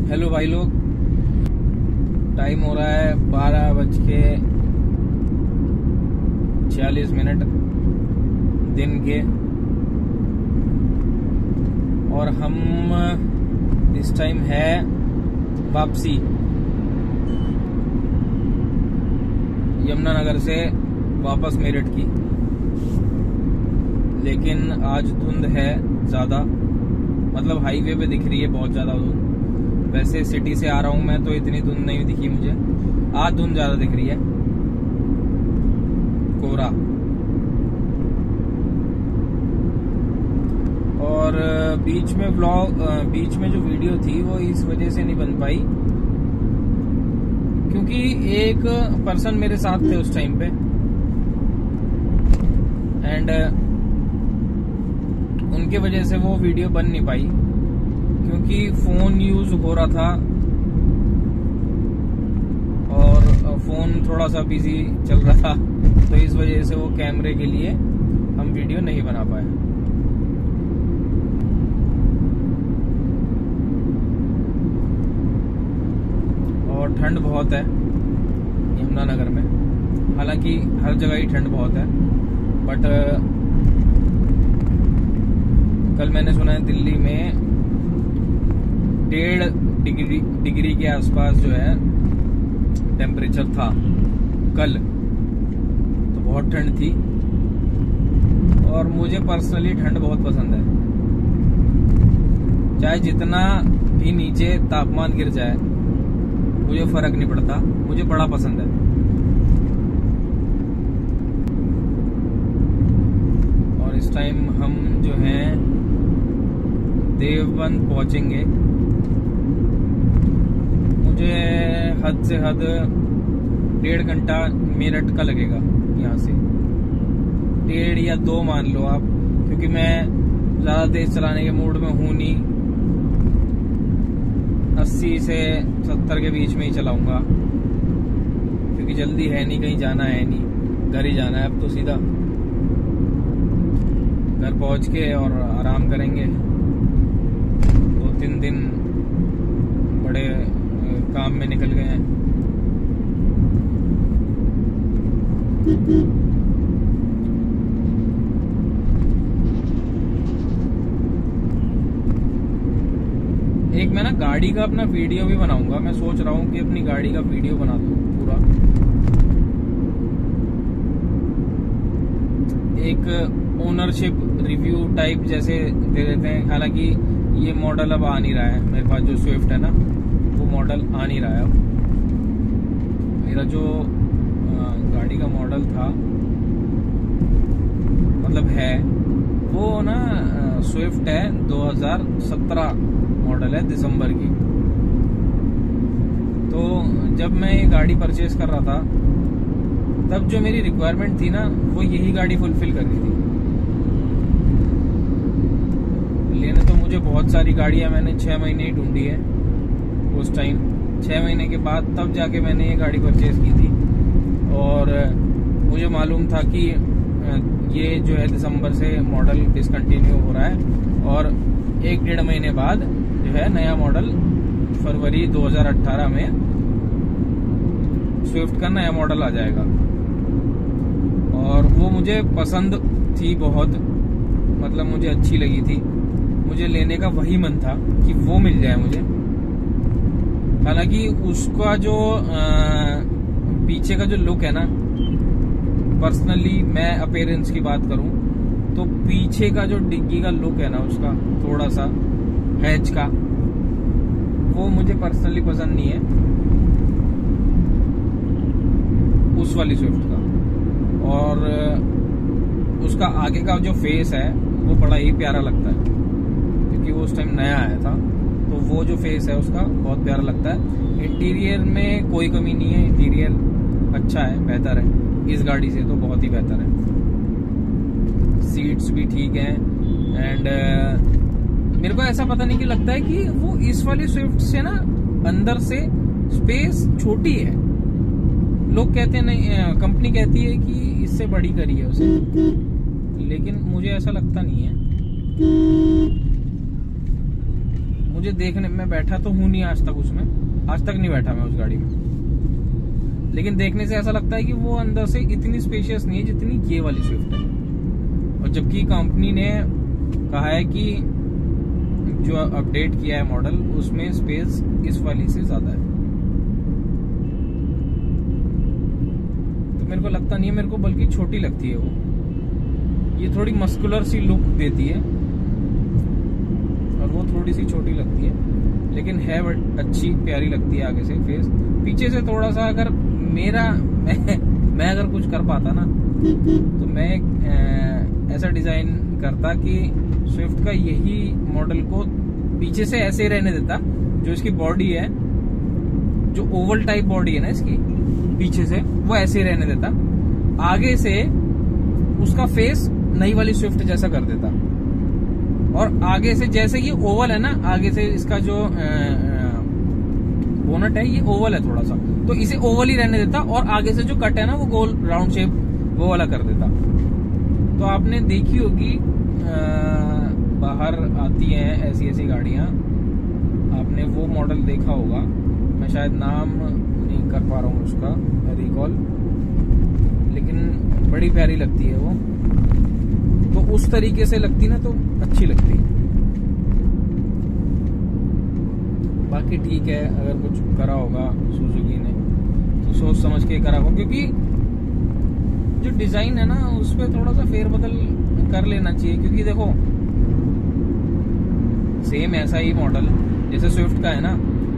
Hello भाई लोग, time हो रहा है 12:46 दिन के, और हम इस टाइम है वापसी यमुनानगर से वापस मेरठ की। लेकिन आज धुंध है ज्यादा, मतलब हाईवे पे दिख रही है बहुत ज्यादा धुंध। वैसे सिटी से आ रहा हूं मैं तो इतनी धुंध नहीं दिखी मुझे, आज धुंध ज्यादा दिख रही है, कोहरा। और बीच में जो वीडियो थी वो इस वजह से नहीं बन पाई क्योंकि एक पर्सन मेरे साथ थे उस टाइम पे, एंड उनके वजह से वो वीडियो बन नहीं पाई क्योंकि फोन यूज हो रहा था और फोन थोड़ा सा बिजी चल रहा था, तो इस वजह से वो कैमरे के लिए हम वीडियो नहीं बना पाए। और ठंड बहुत है यमुनानगर में, हालांकि हर जगह ही ठंड बहुत है, बट कल मैंने सुना है दिल्ली में 1.5 डिग्री के आसपास जो है टेम्परेचर था कल, तो बहुत ठंड थी। और मुझे पर्सनली ठंड बहुत पसंद है, चाहे जितना भी नीचे तापमान गिर जाए मुझे फर्क नहीं पड़ता, मुझे बड़ा पसंद है। और इस टाइम हम जो हैं देवबंद पहुंचेंगे। मुझे हद से हद 1.5 घंटा मेरठ का लगेगा यहाँ से, 1.5 या 2 मान लो आप, क्योंकि मैं ज्यादा तेज चलाने के मूड में हूं नहीं। 80 से 70 के बीच में ही चलाऊंगा क्योंकि जल्दी है नहीं, कहीं जाना है नहीं, घर ही जाना है अब तो। सीधा घर पहुंच के और आराम करेंगे। 2-3 दिन बड़े काम में निकल गए हैं। एक मैं ना गाड़ी का अपना वीडियो भी बनाऊंगा, मैं सोच रहा हूँ कि अपनी गाड़ी का वीडियो बना दूं पूरा, एक ओनरशिप रिव्यू टाइप जैसे दे देते हैं। हालांकि ये मॉडल अब आ नहीं रहा है मेरे पास, जो स्विफ्ट है ना वो मॉडल आ नहीं रहा है अब। मेरा जो गाड़ी का मॉडल था, मतलब है वो ना स्विफ्ट है, 2017 मॉडल है, दिसंबर की। तो जब मैं ये गाड़ी परचेज कर रहा था तब जो मेरी रिक्वायरमेंट थी ना वो यही गाड़ी फुलफिल कर रही थी। लेने तो मुझे बहुत सारी गाड़ियां मैंने 6 महीने ही ढूंढी है उस टाइम। 6 महीने के बाद तब जाके मैंने ये गाड़ी परचेज की थी, और मुझे मालूम था कि ये जो है दिसंबर से मॉडल डिसकंटिन्यू हो रहा है, और 1-1.5 महीने बाद जो है नया मॉडल फरवरी 2018 में स्विफ्ट का नया मॉडल आ जाएगा। और वो मुझे पसंद थी बहुत, मतलब मुझे अच्छी लगी थी, मुझे लेने का वही मन था कि वो मिल जाए मुझे। हालांकि उसका जो पीछे का जो लुक है ना, पर्सनली मैं अपीयरेंस की बात करूं तो पीछे का जो डिग्गी का लुक है ना उसका, थोड़ा सा हैच का, वो मुझे पर्सनली पसंद नहीं है उस वाली स्विफ्ट का। और उसका आगे का जो फेस है वो बड़ा ही प्यारा लगता है क्योंकि वो उस टाइम नया आया था, तो वो जो फेस है उसका बहुत प्यारा लगता है। इंटीरियर में कोई कमी नहीं है, इंटीरियर अच्छा है, बेहतर है, इस गाड़ी से तो बहुत ही बेहतर है। सीट्स भी ठीक हैं, एंड मेरे को ऐसा पता नहीं कि लगता है कि वो इस वाली स्विफ्ट से ना अंदर से स्पेस छोटी है। लोग कहते हैं नहीं, कंपनी कहती है कि इससे बड़ी करी है उसे, लेकिन मुझे ऐसा लगता नहीं है। मुझे देखने में बैठा तो हूं नहीं आज तक उसमें, आज तक नहीं बैठा मैं उस गाड़ी में, लेकिन देखने से ऐसा लगता है कि वो अंदर से इतनी स्पेशियस नहीं है जितनी ये वाली स्विफ्ट है। और जबकि कंपनी ने कहा है कि जो अपडेट किया है मॉडल उसमें स्पेस इस वाली से ज्यादा है। तो मेरे को लगता नहीं है, मेरे को बल्कि छोटी लगती है वो। ये थोड़ी मस्कुलर सी लुक देती है और वो थोड़ी सी छोटी लगती है, लेकिन है अच्छी प्यारी लगती है आगे से फेस। पीछे से थोड़ा सा अगर मैं अगर कुछ कर पाता ना तो मैं ऐसा डिजाइन करता कि स्विफ्ट का यही मॉडल को पीछे से ऐसे रहने देता, जो इसकी बॉडी है, जो ओवल टाइप बॉडी है ना इसकी, पीछे से वो ऐसे रहने देता, आगे से उसका फेस नई वाली स्विफ्ट जैसा कर देता, और आगे से जैसे ये ओवल है ना, आगे से इसका जो बोनट है ये ओवल है थोड़ा सा, तो इसे ओवल ही रहने देता, और आगे से जो कट है ना वो गोल राउंड शेप वो वाला कर देता। तो आपने देखी होगी बाहर आती हैं ऐसी ऐसी गाड़ियां, आपने वो मॉडल देखा होगा, मैं शायद नाम नहीं कर पा रहा हूँ उसका रिकॉल, लेकिन बड़ी प्यारी लगती है वो। तो उस तरीके से लगती ना तो अच्छी लगती। बाकी ठीक है, अगर कुछ करा होगा सुजुकी ने तो सोच समझ के करा होगा, क्योंकि जो डिजाइन है ना उस पर थोड़ा सा फेरबदल कर लेना चाहिए। क्योंकि देखो सेम ऐसा ही मॉडल जैसे स्विफ्ट का है ना,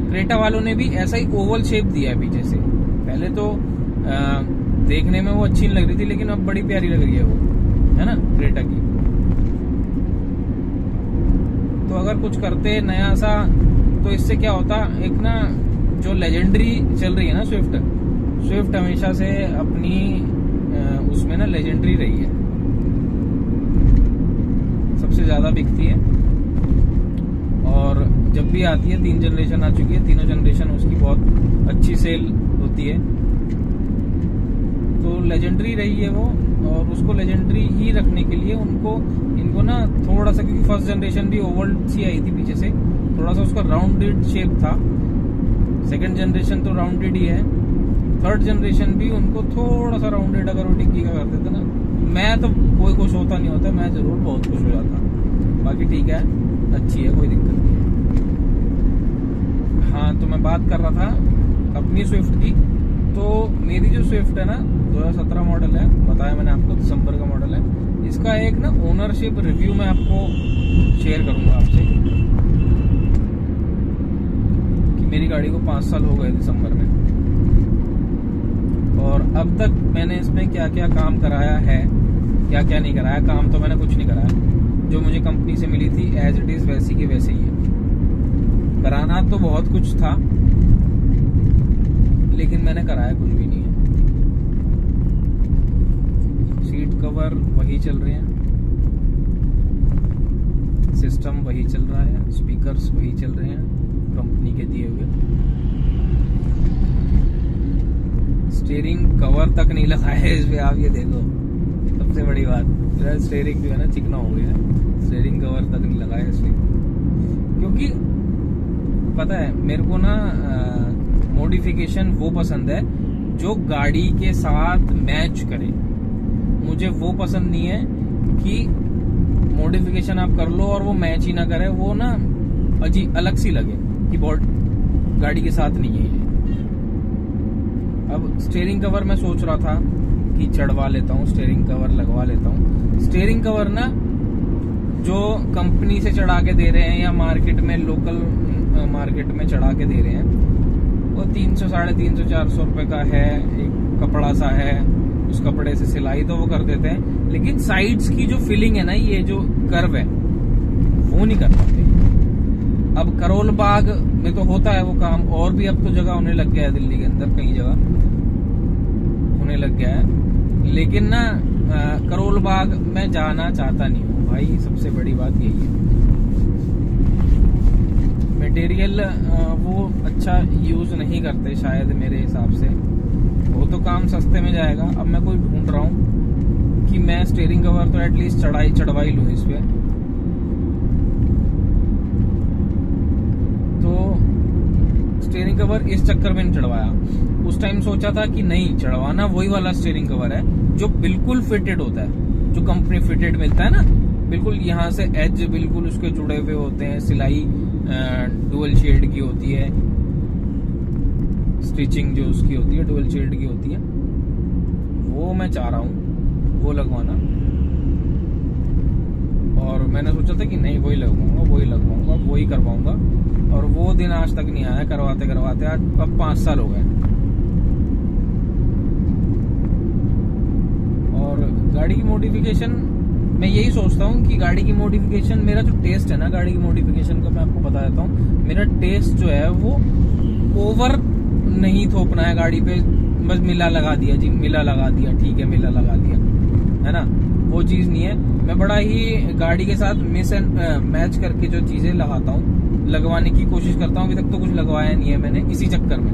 क्रेटा वालों ने भी ऐसा ही ओवल शेप दिया है पीछे से। पहले तो देखने में वो अच्छी नहीं लग रही थी, लेकिन अब बड़ी प्यारी लग रही है वो, है ना, क्रेटा की। तो अगर कुछ करते नया सा तो इससे क्या होता, एक ना जो लेजेंडरी चल रही है ना स्विफ्ट हमेशा से अपनी उसमें ना लेजेंडरी रही है, सबसे ज्यादा बिकती है, और जब भी आती है 3 जनरेशन आ चुकी है, तीनों जनरेशन उसकी बहुत अच्छी सेल होती है। तो लेजेंडरी रही है वो, और उसको लेजेंडरी ही रखने के लिए इनको ना थोड़ा सा, क्योंकि फर्स्ट जनरेशन भी ओवल सी आई थी पीछे से, थोड़ा सा उसका राउंडेड शेप था, सेकंड जनरेशन तो राउंडेड ही है, थर्ड जनरेशन भी उनको थोड़ा सा राउंडेड अगर वो डिग्गी का कर देते ना, मैं तो कोई खुश होता नहीं होता, मैं जरूर बहुत खुश हो जाता। बाकी ठीक है, अच्छी है, कोई दिक्कत नहीं है। हाँ, तो मैं बात कर रहा था अपनी स्विफ्ट की। तो मेरी जो स्विफ्ट है ना 2017 मॉडल है, बताया मैंने आपको, दिसंबर का मॉडल है। इसका एक ना ओनरशिप रिव्यू मैं आपको शेयर करूंगा आपसे, कि मेरी गाड़ी को 5 साल हो गए दिसंबर में, और अब तक मैंने इसमें क्या क्या काम कराया है, क्या क्या नहीं कराया। काम तो मैंने कुछ नहीं कराया, जो मुझे कंपनी से मिली थी एज इट इज वैसी की वैसे ही है। कराना तो बहुत कुछ था, लेकिन मैंने कराया कुछ भी नहीं है। सीट कवर वही चल रहे हैं, सिस्टम वही चल रहा है, स्पीकर्स वही चल रहे हैं कंपनी के दिए हुए। स्टीयरिंग कवर तक नहीं लगा है इस पे, आप ये देखो, सबसे बड़ी बात, स्टीयरिंग जो है ना चिकना हो गया है, स्टीयरिंग कवर तक नहीं लगा है इसमें। क्योंकि पता है मेरे को ना मॉडिफिकेशन वो पसंद है जो गाड़ी के साथ मैच करे। मुझे वो पसंद नहीं है कि मॉडिफिकेशन आप कर लो और वो मैच ही ना करे, वो ना अजीब अलग सी लगे कि गाड़ी के साथ नहीं है ये। अब स्टीयरिंग कवर मैं सोच रहा था कि चढ़वा लेता हूँ, स्टीयरिंग कवर लगवा लेता हूँ। स्टीयरिंग कवर ना जो कंपनी से चढ़ा के दे रहे हैं या मार्केट में, लोकल मार्केट में चढ़ा के दे रहे हैं, वो 300, 350, 400 रुपए का है, एक कपड़ा सा है, उस कपड़े से सिलाई तो वो कर देते हैं, लेकिन साइड्स की जो फिलिंग है ना, ये जो कर्व है वो नहीं कर पाते। अब करोल बाग में तो होता है वो काम, और भी अब तो जगह होने लग गया है, दिल्ली के अंदर कई जगह होने लग गया है, लेकिन ना करोल बाग में जाना चाहता नहीं हूँ भाई, सबसे बड़ी बात यही है। मटेरियल वो अच्छा यूज नहीं करते शायद मेरे हिसाब से, वो तो काम सस्ते में जाएगा। अब मैं कोई ढूंढ रहा हूँ कि मैं स्टीयरिंग कवर तो एटलीस्ट चढ़वाई लूँ इस पे। कवर इस चक्कर में नहीं चढ़वाया। उस टाइम सोचा था कि नहीं, चढ़वाना वही वाला स्टीयरिंग कवर है जो बिल्कुल फिटेड होता है, जो कंपनी फिटेड मिलता है ना, बिल्कुल यहाँ से एज बिल्कुल उसके जुड़े हुए होते हैं, सिलाई डुअल शेड की होती है, स्टिचिंग जो उसकी होती है डुअल शेड की होती है, वो मैं चाह रहा हूँ वो लगवाना। और मैंने सोचा था कि नहीं वही लगवाऊंगा, वही करवाऊंगा, और वो दिन आज तक नहीं आया। करवाते करवाते आज अब 5 साल हो गए। और गाड़ी की मॉडिफिकेशन, मैं यही सोचता हूँ कि गाड़ी की मॉडिफिकेशन, मेरा जो टेस्ट है ना गाड़ी की मॉडिफिकेशन का, मैं आपको बता देता हूँ, मेरा टेस्ट जो है वो ओवर नहीं थोपना है गाड़ी पे, बस मिला लगा दिया जी, मिला लगा दिया, ठीक है मिला लगा दिया, है ना, वो चीज नहीं है। मैं बड़ा ही गाड़ी के साथ मिस एंड मैच करके जो चीजें लगाता हूँ, लगवाने की कोशिश करता हूँ। अभी तक तो कुछ लगवाया नहीं है मैंने इसी चक्कर में।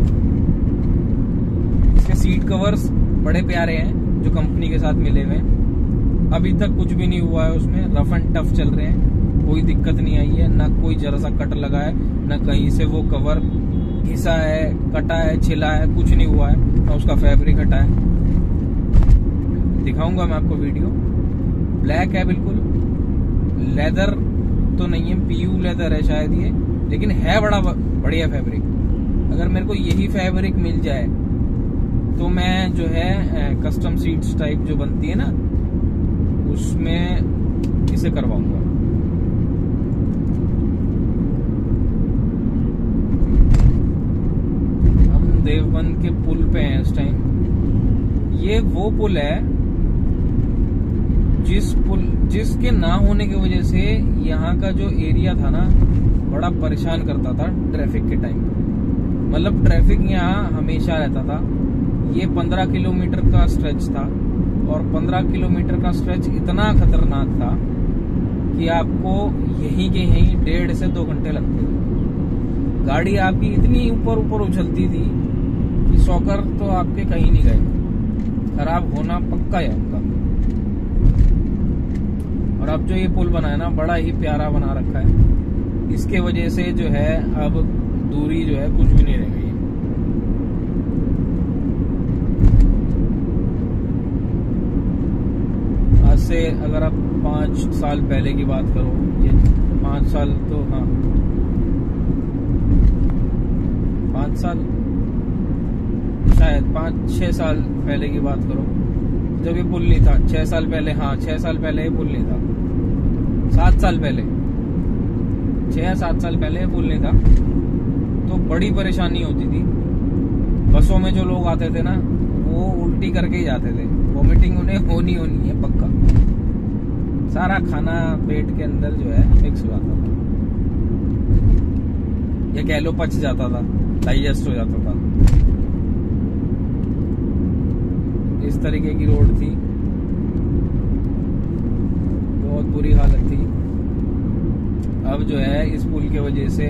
इसके सीट कवर्स बड़े प्यारे हैं जो कंपनी के साथ मिले हुए हैं, अभी तक कुछ भी नहीं हुआ है उसमें, रफ एंड टफ चल रहे हैं, कोई दिक्कत नहीं आई है, ना कोई जरा सा कट लगा है, ना कहीं से वो कवर घिसा है, कटा है, छिला है, कुछ नहीं हुआ है, ना उसका फैब्रिक हटा है। दिखाऊंगा मैं आपको वीडियो। ब्लैक है बिल्कुल, लेदर तो नहीं है, पीयू लेदर है शायद ये, लेकिन है बड़ा बढ़िया फैब्रिक। अगर मेरे को यही फैब्रिक मिल जाए तो मैं जो है कस्टम सीट्स टाइप जो बनती है ना, उसमें इसे करवाऊंगा। हम देवबंद के पुल पे हैं इस टाइम। ये वो पुल है जिसके ना होने की वजह से यहाँ का जो एरिया था ना बड़ा परेशान करता था ट्रैफिक के टाइम। मतलब ट्रैफिक यहाँ हमेशा रहता था। ये 15 किलोमीटर का स्ट्रेच था, और 15 किलोमीटर का स्ट्रेच इतना खतरनाक था कि आपको यहीं के यहीं 1.5 से 2 घंटे लगते थे। गाड़ी आपकी इतनी ऊपर ऊपर उछलती थी कि शॉकर तो आपके कहीं नहीं गए, खराब होना पक्का है उनका। और अब जो ये पुल बना है ना, बड़ा ही प्यारा बना रखा है। इसके वजह से जो है अब दूरी जो है कुछ भी नहीं रह गई। आज से अगर आप 5 साल पहले की बात करो, ये 5 साल तो हाँ 5 साल शायद 5-6 साल पहले की बात करो, जब ये पुल नहीं था। 6 साल पहले, हाँ 6 साल पहले ये पुल नहीं था। 7 साल पहले, 6-7 साल पहले ये पुल नहीं था, तो बड़ी परेशानी होती थी। बसों में जो लोग आते थे ना, वो उल्टी करके ही जाते थे, वॉमिटिंग उन्हें होनी है पक्का। सारा खाना पेट के अंदर जो है मिक्स हो जाता था, या कह लो पच जाता था, डाइजेस्ट हो जाता था। इस तरीके की रोड थी, बहुत बुरी हालत थी। अब जो है इस पुल के वजह से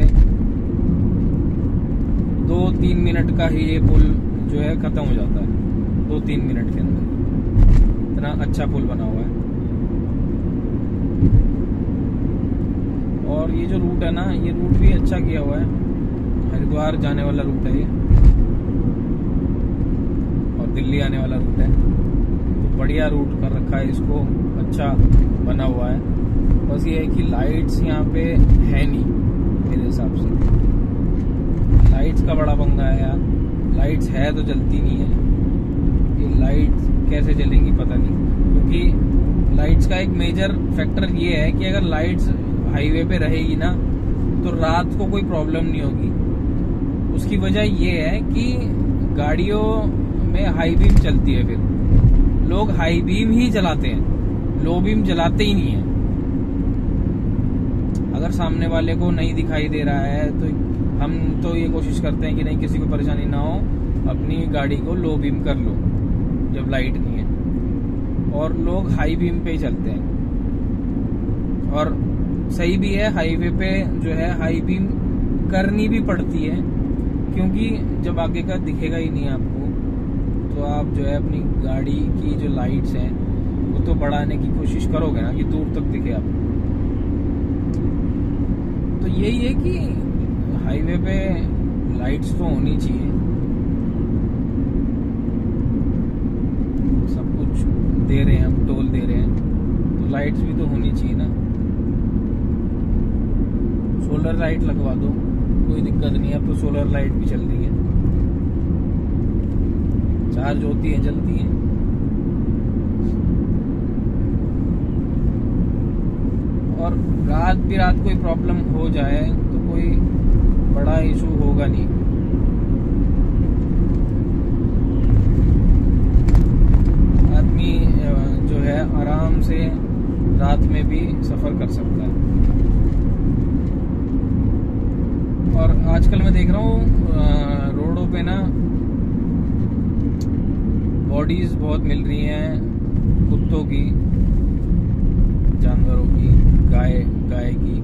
2-3 मिनट का ही ये पुल जो है खत्म हो जाता है, 2-3 मिनट के अंदर। इतना अच्छा पुल बना हुआ है। और ये जो रूट है ना, ये रूट भी अच्छा किया हुआ है, हरिद्वार जाने वाला रूट है ये, और दिल्ली आने वाला रूट है। तो बढ़िया रूट कर रखा है इसको, अच्छा बना हुआ है। बस ये है कि लाइट्स यहाँ पे है नहीं मेरे हिसाब से। लाइट्स का बड़ा पंगा है यार, लाइट्स है तो जलती नहीं है। ये लाइट्स कैसे जलेंगी पता नहीं, क्योंकि लाइट्स का एक मेजर फैक्टर ये है कि अगर लाइट्स हाईवे पे रहेगी ना, तो रात को कोई प्रॉब्लम नहीं होगी। उसकी वजह ये है कि गाड़ियों में हाई बीम चलती है, फिर लोग हाई बीम ही चलाते हैं, लो बीम जलाते ही नहीं है। अगर सामने वाले को नहीं दिखाई दे रहा है तो हम तो ये कोशिश करते हैं कि नहीं किसी को परेशानी ना हो, अपनी गाड़ी को लो बीम कर लो जब लाइट नहीं है। और लोग हाई बीम पे ही चलते हैं, और सही भी है। हाईवे पे जो है हाई बीम करनी भी पड़ती है, क्योंकि जब आगे का दिखेगा ही नहीं आपको, तो आप जो है अपनी गाड़ी की जो लाइट्स हैं वो तो बढ़ाने की कोशिश करोगे ना कि दूर तक दिखे आपको। तो यही है कि हाईवे पे लाइट्स तो होनी चाहिए, सब कुछ दे रहे हैं, हम टोल दे रहे हैं तो लाइट्स भी तो होनी चाहिए ना। सोलर लाइट लगवा दो, कोई दिक्कत नहीं है, अब तो सोलर लाइट भी चल रही है, चार्ज होती है, जलती है। और रात बिरात कोई प्रॉब्लम हो जाए तो कोई बड़ा इशू होगा नहीं। आदमी जो है आराम से रात में भी सफर कर सकता है। और आजकल मैं देख रहा हूँ रोडों पे ना बॉडीज बहुत मिल रही हैं कुत्तों की, जानवरों की, गाय की।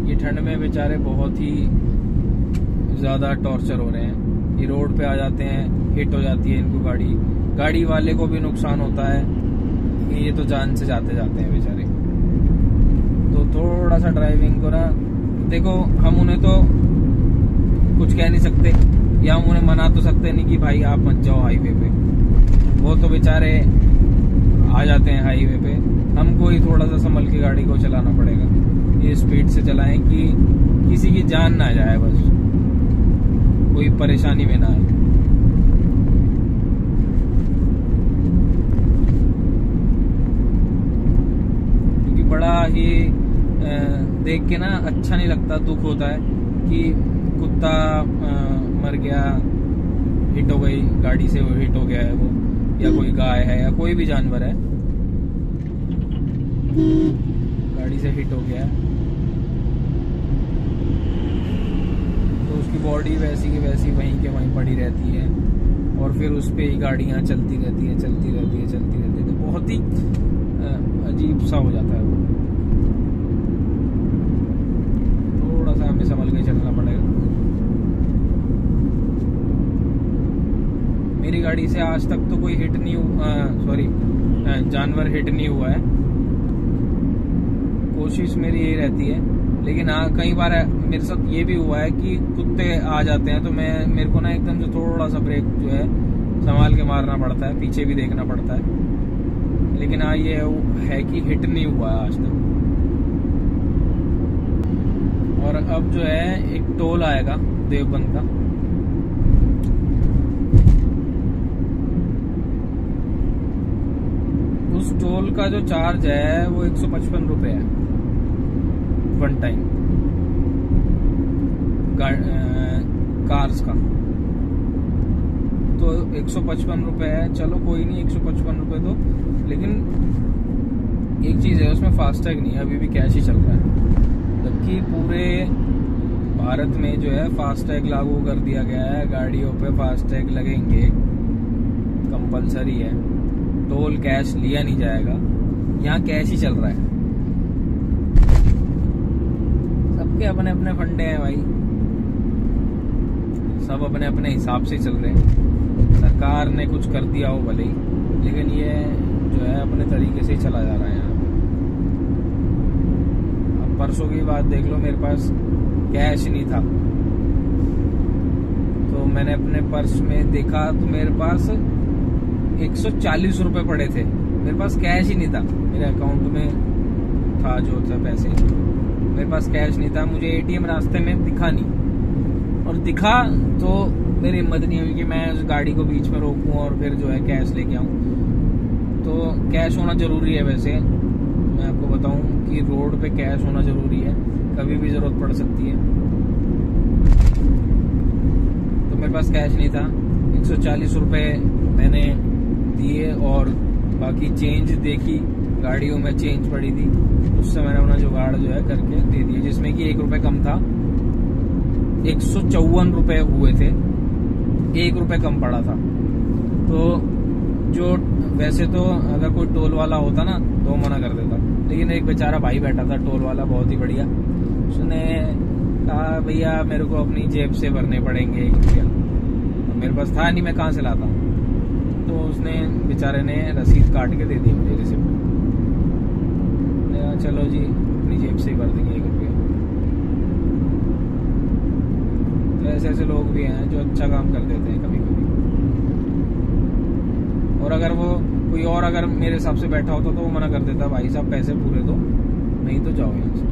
ये ठंड में बेचारे बहुत ही ज्यादा टॉर्चर हो रहे हैं। ये रोड पे आ जाते हैं, हिट हो जाती है इनको गाड़ी वाले को भी नुकसान होता है, ये तो जान से जाते हैं बेचारे। तो थोड़ा सा ड्राइविंग को ना देखो, हम उन्हें तो कुछ कह नहीं सकते, या हम उन्हें मना तो सकते नहीं कि भाई आप मत जाओ हाईवे पे, वो तो बेचारे आ जाते हैं हाईवे पे। हमको ही थोड़ा सा संभल के गाड़ी को चलाना पड़ेगा, ये स्पीड से चलाएं कि किसी की जान ना जाए, बस कोई परेशानी में ना आए। क्योंकि बड़ा ही देख के ना अच्छा नहीं लगता, दुख होता है कि कुत्ता मर गया, हिट हो गई गाड़ी से, वो हिट हो गया है वो, या कोई गाय है या कोई भी जानवर है गाड़ी से हिट हो गया, तो उसकी बॉडी वैसी की वैसी वहीं के वहीं पड़ी रहती है, और फिर उस पे ही गाड़ियां चलती रहती है, तो बहुत ही अजीब सा हो जाता है वो। थोड़ा सा हमें संभल के चलना पड़ेगा। मेरी गाड़ी से आज तक तो कोई हिट नहीं हुआ, जानवर हिट नहीं हुआ है, कोशिश मेरी यही रहती है। लेकिन हाँ, कई बार मेरे साथ ये भी हुआ है कि कुत्ते आ जाते हैं तो मेरे को ना एकदम से थोड़ा सा ब्रेक जो है संभाल के मारना पड़ता है, पीछे भी देखना पड़ता है। लेकिन हाँ, ये है कि हिट नहीं हुआ है आज तक। और अब जो है एक टोल आएगा देवबंद का, उस टोल का जो चार्ज है वो 155 रुपए है वन टाइम कार्स का। तो 155 रुपए है, चलो कोई नहीं, 155 रुपए दो। लेकिन एक चीज है, उसमें फास्टैग नहीं है, अभी भी कैश ही चल रहा है। जबकि पूरे भारत में जो है फास्टैग लागू कर दिया गया है, गाड़ियों पे फास्टैग लगेंगे, कंपलसरी है। टोल कैश लिया नहीं जाएगा, यहाँ कैश ही चल रहा है। सबके अपने अपने फंडे हैं भाई, सब अपने अपने हिसाब से चल रहे हैं। सरकार ने कुछ कर दिया हो भले ही, लेकिन ये जो है अपने तरीके से ही चला जा रहा है यहाँ। अब परसों की बात देख लो, मेरे पास कैश नहीं था, तो मैंने अपने पर्स में देखा तो मेरे पास 140 रुपए पड़े थे। मेरे पास कैश ही नहीं था, मेरे अकाउंट में था जो था पैसे, मेरे पास कैश नहीं था। मुझे एटीएम रास्ते में दिखा नहीं, और दिखा तो मेरी हिम्मत नहीं हुई कि मैं उस गाड़ी को बीच में रोकूं और फिर जो है कैश लेके आऊं। तो कैश होना जरूरी है। वैसे मैं आपको बताऊं कि रोड पे कैश होना जरूरी है, कभी भी जरूरत पड़ सकती है। तो मेरे पास कैश नहीं था, 140 रुपए मैंने दिए, और बाकी चेंज देखी, गाड़ियों में चेंज पड़ी थी, उससे मैंने अपना जुगाड़ जो है करके दे दिया, जिसमें कि 1 रुपए कम था। 154 रुपए हुए थे, 1 रुपए कम पड़ा था। तो जो वैसे तो अगर कोई टोल वाला होता ना तो मना कर देता, लेकिन एक बेचारा भाई बैठा था टोल वाला, बहुत ही बढ़िया, उसने कहा भैया मेरे को अपनी जेब से भरने पड़ेंगे 1 रुपया, मेरे पास था नहीं, मैं कहाँ से लाता हूँ। तो उसने बेचारे ने रसीद काट के दे दी मुझे, रिसिप्ट। चलो जी अपनी जेब से ही भर देंगे 1 रुपया। तो ऐसे ऐसे लोग भी हैं जो अच्छा काम कर देते हैं कभी कभी। और अगर वो कोई और अगर मेरे हिसाब से बैठा होता तो वो मना कर देता, भाई साहब पैसे पूरे दो, नहीं तो जाओ यहाँ से।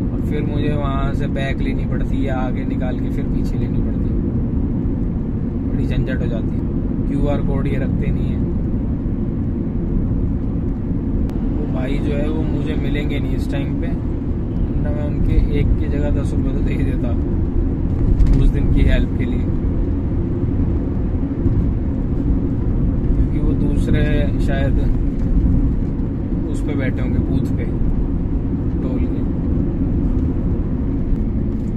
और फिर मुझे वहां से बैक लेनी पड़ती या आगे निकाल के फिर पीछे लेनी पड़ती, बड़ी झंझट हो जाती है। QR कोड ये रखते नहीं है। वो भाई जो है वो मुझे मिलेंगे नहीं इस टाइम पे, वरना मैं उनके एक की जगह 10 रुपये तो दे ही देता उस दिन की हेल्प के लिए, क्योंकि वो दूसरे शायद उस पे बैठे होंगे बूथ पे, टोल के।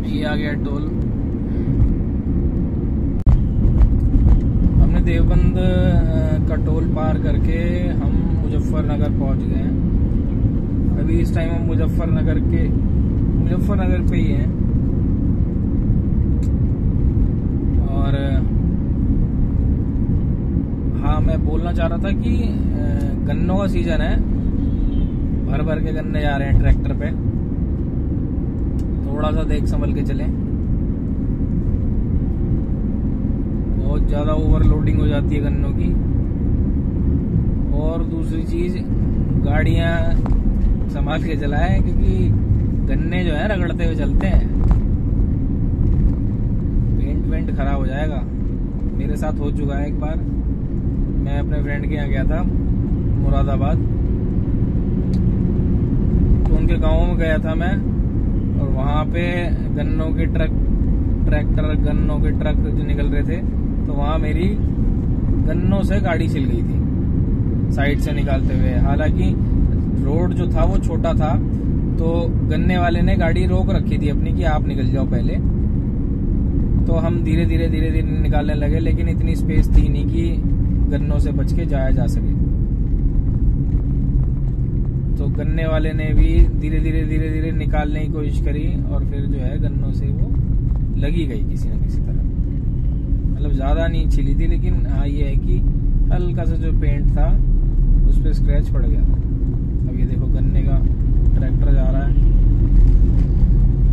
ये आ गया टोल। हमने देवबंद का टोल पार करके हम मुजफ्फरनगर पहुंच गए हैं। अभी इस टाइम हम मुजफ्फरनगर पे ही हैं। और हाँ, मैं बोलना चाह रहा था कि गन्नों का सीजन है, भर भर के गन्ने जा रहे हैं ट्रैक्टर पे। थोड़ा सा देख संभल के चलें, बहुत ज्यादा ओवरलोडिंग हो जाती है गन्नों की। और दूसरी चीज, गाड़ियां संभाल के चलाएं, क्योंकि गन्ने जो है रगड़ते हुए चलते हैं, पेंट खराब हो जाएगा। मेरे साथ हो चुका है एक बार। मैं अपने फ्रेंड के यहाँ गया था मुरादाबाद, तो उनके गाँव में गया था मैं, और वहां पे गन्नों के ट्रक जो निकल रहे थे, तो वहां मेरी गन्नों से गाड़ी छिल गई थी साइड से निकालते हुए। हालांकि रोड जो था वो छोटा था, तो गन्ने वाले ने गाड़ी रोक रखी थी अपनी कि आप निकल जाओ पहले। तो हम धीरे धीरे निकालने लगे, लेकिन इतनी स्पेस थी नहीं कि गन्नों से बच के जाया जा सके। तो गन्ने वाले ने भी धीरे धीरे निकालने की कोशिश करी, और फिर जो है गन्नों से वो लगी गई किसी न किसी तरह। मतलब ज्यादा नहीं छिली थी, लेकिन हाँ ये है कि हल्का सा जो पेंट था उस पर स्क्रैच पड़ गया था। अब ये देखो गन्ने का ट्रैक्टर जा रहा है,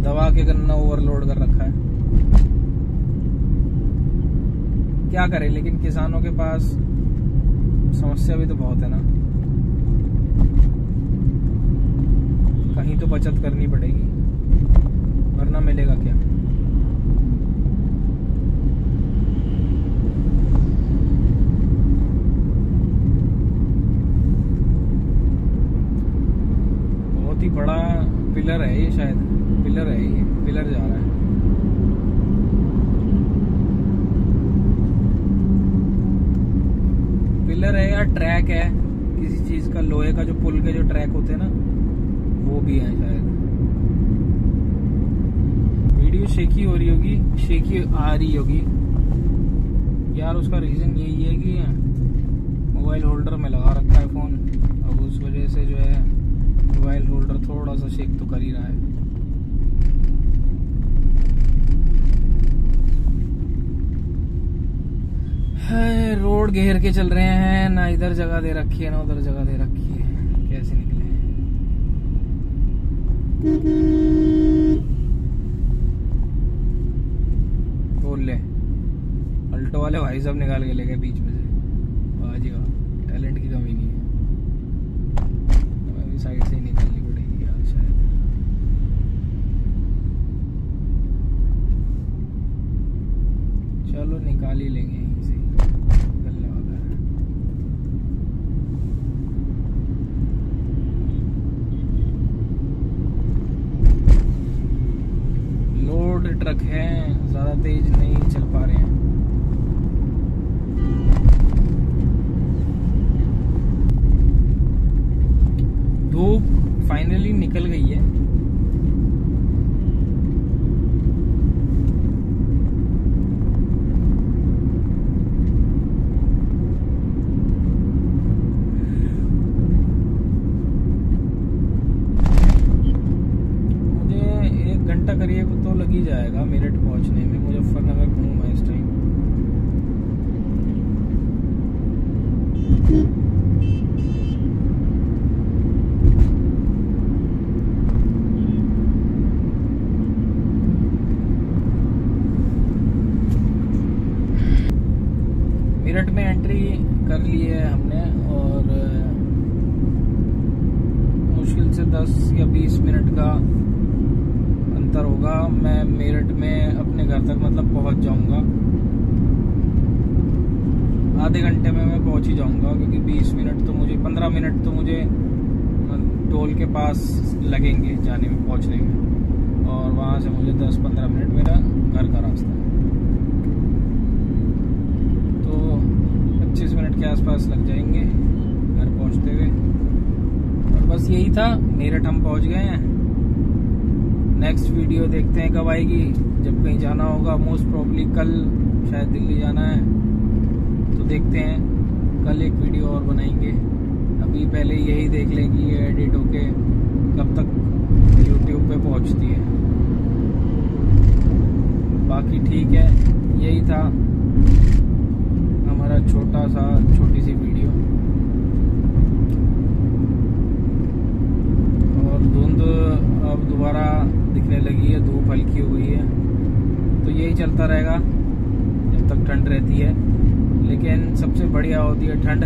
दबा के गन्ना ओवरलोड कर रखा है। क्या करें, लेकिन किसानों के पास समस्या भी तो बहुत है ना, कहीं तो बचत करनी पड़ेगी, वरना मिलेगा क्या। बहुत ही बड़ा पिलर है ये, शायद पिलर है ये, पिलर जा रहा है। पिलर है या ट्रैक है किसी चीज का, लोहे का जो पुल के जो ट्रैक होते हैं ना, वो भी है शायद। वीडियो शेकी हो रही होगी, शेकी आ रही होगी यार। उसका रीजन यही है कि मोबाइल होल्डर में लगा रखा है फोन, अब उस वजह से जो है मोबाइल होल्डर थोड़ा सा शेक तो कर ही रहा है। रोड घेर के चल रहे हैं, ना इधर जगह दे रखी है ना उधर जगह दे रखी है, कैसे निकले। बोल ले, अल्टो वाले भाई साहब निकाल के ले गए बीच में से। वाह जी वाह, टैलेंट की कमी नहीं है। हमें भी साइड से ही निकालनी पड़ेगी यार शायद। चलो निकाल ही लेंगे यहीं से, निकलने वाला है। लोड ट्रक है, ज्यादा तेज नहीं चल पा रहे हैं। धूप फाइनली निकल गई है। करीब तो लग ही जाएगा मेरठ पहुंचने में। मुजफ्फरनगर घूम है इस टाइम। मेरठ में एंट्री कर ली है हमने और मुश्किल से 10 या 20 मिनट का अंतर होगा। मैं मेरठ में अपने घर तक मतलब पहुंच जाऊंगा, आधे घंटे में मैं पहुंच ही जाऊंगा, क्योंकि 20 मिनट तो मुझे 15 मिनट तो मुझे टोल के पास लगेंगे जाने में, पहुंचने में, और वहां से मुझे 10-15 मिनट मेरा घर का रास्ता है, तो 25 मिनट के आसपास लग जाएंगे घर पहुंचते हुए। और बस यही था, मेरठ हम पहुंच गए हैं। नेक्स्ट वीडियो देखते हैं कब आएगी, जब कहीं जाना होगा, मोस्ट प्रोबेबली कल शायद दिल्ली जाना है, तो देखते हैं कल एक वीडियो और बनाएंगे। अभी पहले यही देख लें कि ये एडिट होके कब तक YouTube पे पहुंचती है। बाकी ठीक है, यही था हमारा छोटी सी वीडियो। और धुंध अब दोबारा दिखने लगी है, धूप हल्की हो गई है, तो यही चलता रहेगा जब तक ठंड रहती है। लेकिन सबसे बढ़िया होती है ठंड,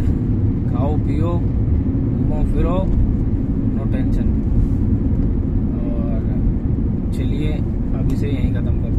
खाओ पियो घूमो फिरो, नो टेंशन। और चलिए अब इसे यहीं खत्म करते हैं।